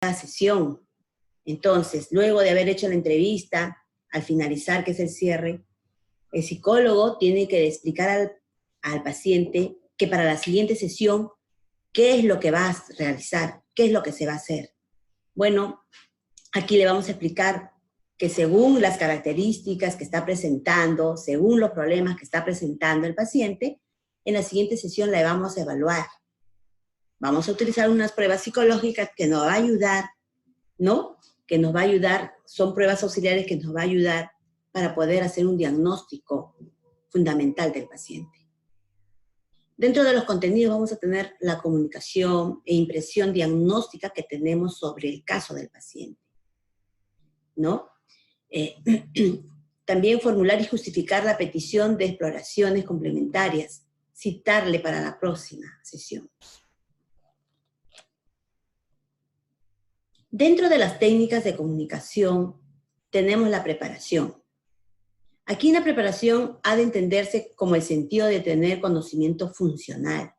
la sesión. Entonces, luego de haber hecho la entrevista, al finalizar, que es el cierre, el psicólogo tiene que explicar al paciente que para la siguiente sesión, ¿qué es lo que va a realizar? ¿Qué es lo que se va a hacer? Bueno, aquí le vamos a explicar que según las características que está presentando, según los problemas que está presentando el paciente, en la siguiente sesión la vamos a evaluar. Vamos a utilizar unas pruebas psicológicas que nos va a ayudar, ¿no? Que nos va a ayudar, son pruebas auxiliares que nos va a ayudar para poder hacer un diagnóstico fundamental del paciente. Dentro de los contenidos vamos a tener la comunicación e impresión diagnóstica que tenemos sobre el caso del paciente, ¿no? También formular y justificar la petición de exploraciones complementarias, citarle para la próxima sesión. Dentro de las técnicas de comunicación tenemos la preparación. Aquí en la preparación ha de entenderse como el sentido de tener conocimiento funcional,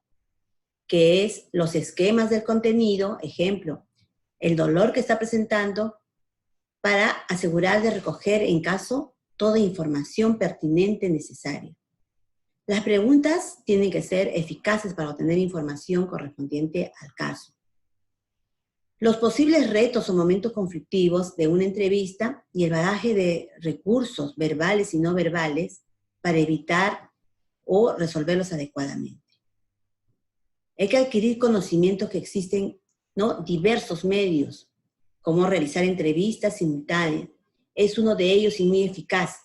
que es los esquemas del contenido, ejemplo, el dolor que está presentando, para asegurar de recoger en caso toda información pertinente necesaria. Las preguntas tienen que ser eficaces para obtener información correspondiente al caso. Los posibles retos o momentos conflictivos de una entrevista y el bagaje de recursos verbales y no verbales para evitar o resolverlos adecuadamente. Hay que adquirir conocimientos que existen, ¿no? Diversos medios, como realizar entrevistas simultáneas. Es uno de ellos y muy eficaz.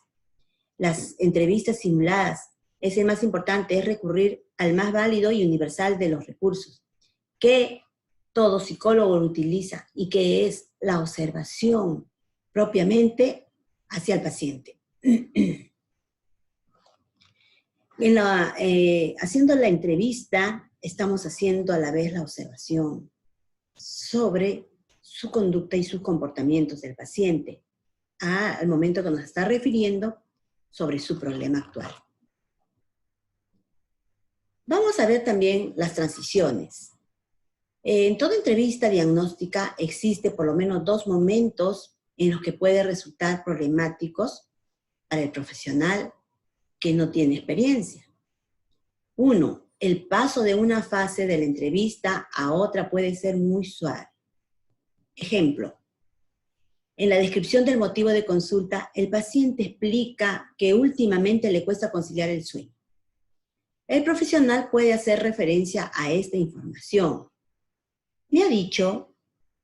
Las entrevistas simuladas es el más importante, es recurrir al más válido y universal de los recursos, que todo psicólogo lo utiliza y que es la observación propiamente hacia el paciente. Haciendo la entrevista, estamos haciendo a la vez la observación sobre su conducta y sus comportamientos del paciente al momento que nos está refiriendo sobre su problema actual. Vamos a ver también las transiciones. En toda entrevista diagnóstica existe por lo menos 2 momentos en los que puede resultar problemáticos para el profesional que no tiene experiencia. 1, el paso de una fase de la entrevista a otra puede ser muy suave. Ejemplo, en la descripción del motivo de consulta, el paciente explica que últimamente le cuesta conciliar el sueño. El profesional puede hacer referencia a esta información. Me ha dicho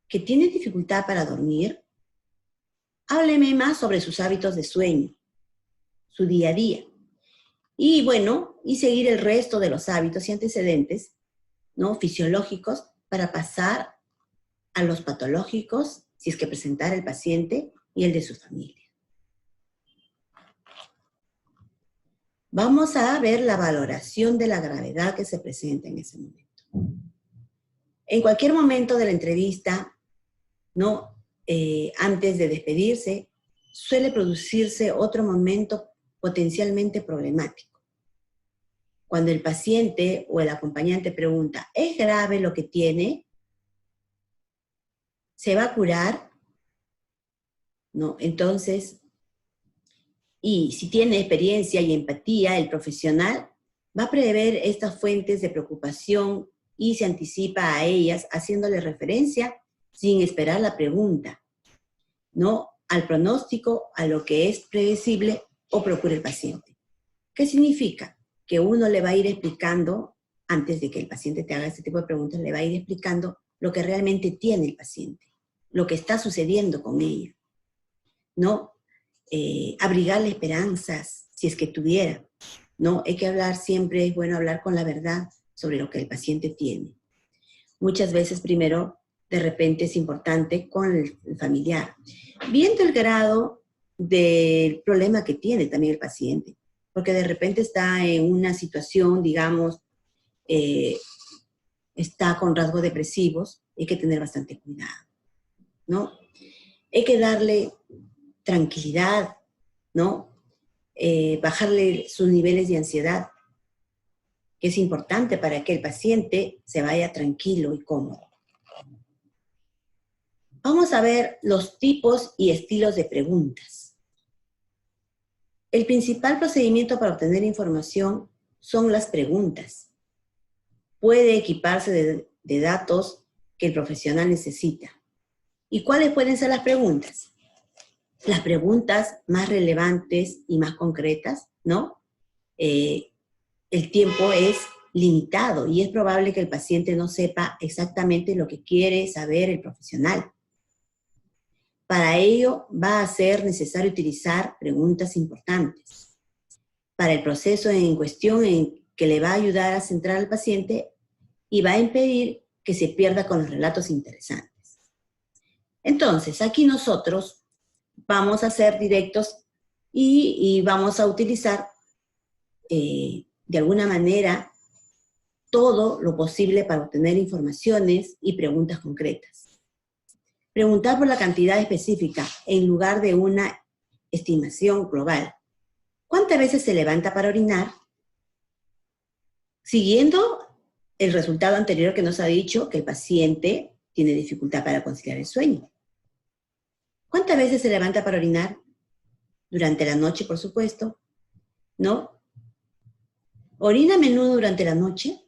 que tiene dificultad para dormir. Hábleme más sobre sus hábitos de sueño, su día a día. Y bueno, y seguir el resto de los hábitos y antecedentes, ¿no? Fisiológicos, para pasar a los patológicos, si es que presentara el paciente y el de su familia. Vamos a ver la valoración de la gravedad que se presenta en ese momento. En cualquier momento de la entrevista, ¿no? Antes de despedirse, suele producirse otro momento potencialmente problemático. Cuando el paciente o el acompañante pregunta, ¿es grave lo que tiene? ¿Se va a curar? ¿No? Entonces, y si tiene experiencia y empatía, el profesional va a prever estas fuentes de preocupación y se anticipa a ellas haciéndole referencia sin esperar la pregunta, ¿no? Al pronóstico, a lo que es predecible o procura el paciente. ¿Qué significa? Que uno le va a ir explicando, antes de que el paciente te haga este tipo de preguntas, le va a ir explicando lo que realmente tiene el paciente, lo que está sucediendo con ella, ¿no? Abrigarle esperanzas, si es que tuviera, ¿no? Hay que hablar siempre, es bueno hablar con la verdad sobre lo que el paciente tiene. Muchas veces primero, de repente es importante con el familiar, viendo el grado del problema que tiene también el paciente, porque de repente está en una situación, digamos, está con rasgos depresivos, hay que tener bastante cuidado, ¿no? Hay que darle tranquilidad, ¿no? Bajarle sus niveles de ansiedad, que es importante para que el paciente se vaya tranquilo y cómodo. Vamos a ver los tipos y estilos de preguntas. El principal procedimiento para obtener información son las preguntas. Puede equiparse de datos que el profesional necesita. ¿Y cuáles pueden ser las preguntas? Las preguntas más relevantes y más concretas, ¿no? El tiempo es limitado y es probable que el paciente no sepa exactamente lo que quiere saber el profesional. Para ello va a ser necesario utilizar preguntas importantes. Para el proceso en cuestión que le va a ayudar a centrar al paciente y va a impedir que se pierda con los relatos interesantes. Entonces, aquí nosotros vamos a ser directos y vamos a utilizar de alguna manera todo lo posible para obtener informaciones y preguntas concretas. Preguntar por la cantidad específica en lugar de una estimación global. ¿Cuántas veces se levanta para orinar? Siguiendo el resultado anterior que nos ha dicho que el paciente tiene dificultad para conciliar el sueño. ¿Cuántas veces se levanta para orinar? Durante la noche, por supuesto, ¿no? ¿Orina a menudo durante la noche?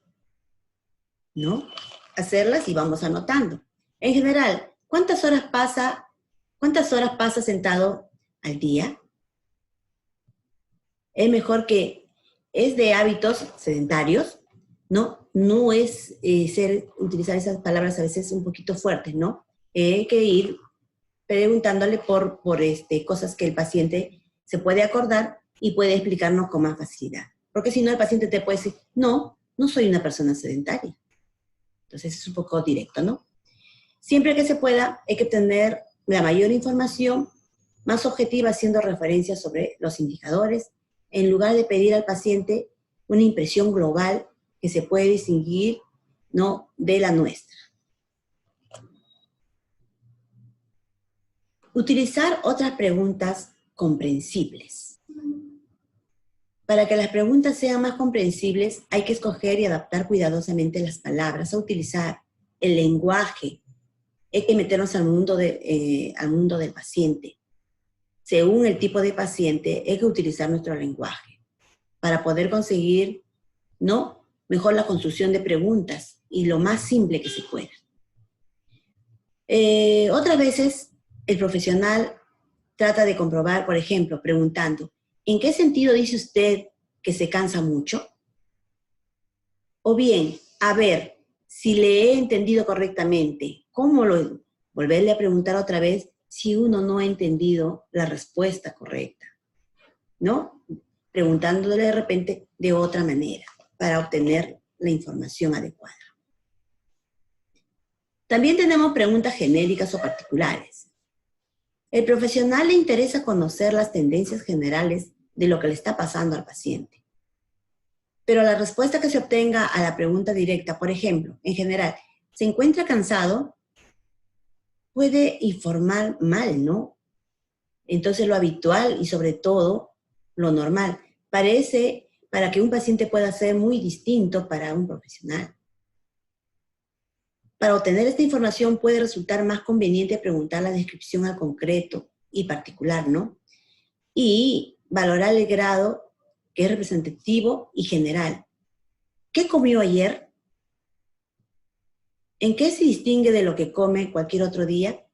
¿No? Hacerlas y vamos anotando. En general, ¿cuántas horas pasa sentado al día? Es mejor que es de hábitos sedentarios, ¿no? No es utilizar esas palabras a veces un poquito fuertes, ¿no? Hay que ir preguntándole por cosas que el paciente se puede acordar y puede explicarnos con más facilidad. Porque si no, el paciente te puede decir, no soy una persona sedentaria. Entonces es un poco directo, ¿no? Siempre que se pueda, hay que tener la mayor información más objetiva haciendo referencia sobre los indicadores, en lugar de pedir al paciente una impresión global que se puede distinguir, ¿no?, de la nuestra. Utilizar otras preguntas comprensibles. Para que las preguntas sean más comprensibles, hay que escoger y adaptar cuidadosamente las palabras a utilizar, el lenguaje. Hay que meternos al mundo del paciente. Según el tipo de paciente, hay que utilizar nuestro lenguaje para poder conseguir, ¿no?, mejor la construcción de preguntas y lo más simple que se pueda. Otras veces, el profesional trata de comprobar, por ejemplo, preguntando, ¿en qué sentido dice usted que se cansa mucho? O bien, a ver, si le he entendido correctamente, volverle a preguntar otra vez si uno no ha entendido la respuesta correcta, ¿no? Preguntándole de repente de otra manera para obtener la información adecuada. También tenemos preguntas genéricas o particulares. El profesional le interesa conocer las tendencias generales de lo que le está pasando al paciente. Pero la respuesta que se obtenga a la pregunta directa, por ejemplo, en general, ¿se encuentra cansado?, puede informar mal, ¿no? Entonces lo habitual y sobre todo lo normal parece para que un paciente pueda ser muy distinto para un profesional. Para obtener esta información puede resultar más conveniente preguntar la descripción al concreto y particular, ¿no? Y valorar el grado que es representativo y general. ¿Qué comió ayer? ¿En qué se distingue de lo que come cualquier otro día?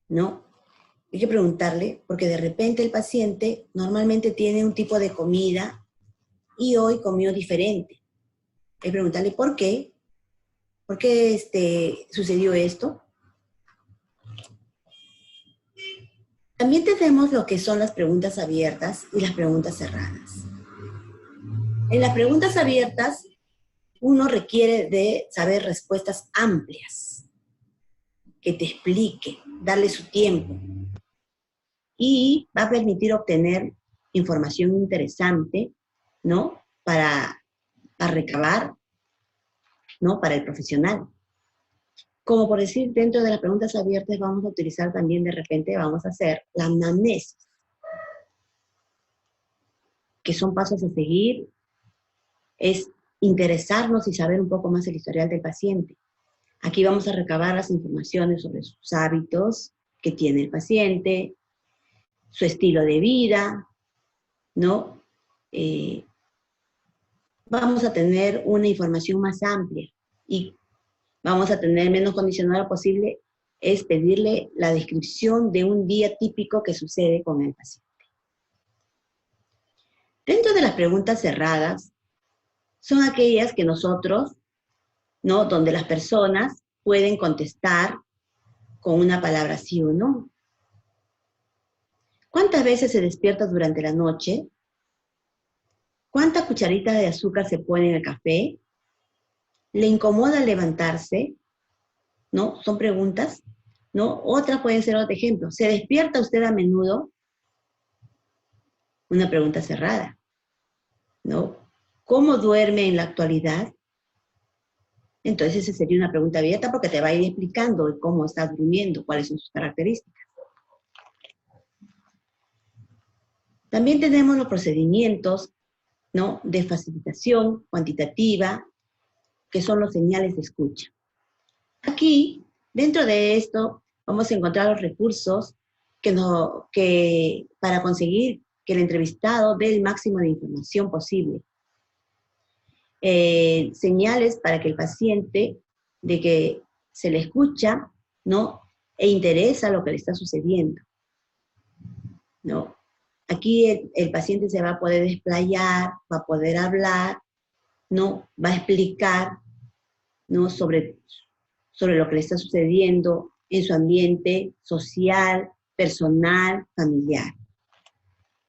¿No? Hay que preguntarle, porque de repente el paciente normalmente tiene un tipo de comida y hoy comió diferente. Hay que preguntarle por qué. ¿Por qué sucedió esto? También tenemos lo que son las preguntas abiertas y las preguntas cerradas. En las preguntas abiertas, uno requiere de saber respuestas amplias, que te explique, darle su tiempo. Y va a permitir obtener información interesante, ¿no?, para recabar, ¿no?, para el profesional. Como por decir, dentro de las preguntas abiertas vamos a utilizar también de repente, vamos a hacer la anamnesis, que son pasos a seguir, es interesarnos y saber un poco más el historial del paciente. Aquí vamos a recabar las informaciones sobre sus hábitos que tiene el paciente, su estilo de vida, ¿no? Vamos a tener una información más amplia y vamos a tener menos condicionado posible, es pedirle la descripción de un día típico que sucede con el paciente. Dentro de las preguntas cerradas, son aquellas que nosotros, ¿no? Donde las personas pueden contestar con una palabra sí o no. ¿Cuántas veces se despierta durante la noche? ¿Cuántas cucharitas de azúcar se pone en el café? ¿Le incomoda levantarse? ¿No? Son preguntas, ¿no? Otras pueden ser otro ejemplo. ¿Se despierta usted a menudo? Una pregunta cerrada, ¿no? ¿Cómo duerme en la actualidad? Entonces esa sería una pregunta abierta porque te va a ir explicando cómo está durmiendo, cuáles son sus características. También tenemos los procedimientos, ¿no? De facilitación cuantitativa, que son los señales de escucha. Aquí, dentro de esto, vamos a encontrar los recursos para conseguir que el entrevistado dé el máximo de información posible. Señales para que el paciente, de que se le escucha, ¿no? E interesa lo que le está sucediendo, ¿no? Aquí el paciente se va a poder desplayar, va a poder hablar, ¿no? Va a explicar, ¿no? Sobre lo que le está sucediendo en su ambiente social, personal, familiar.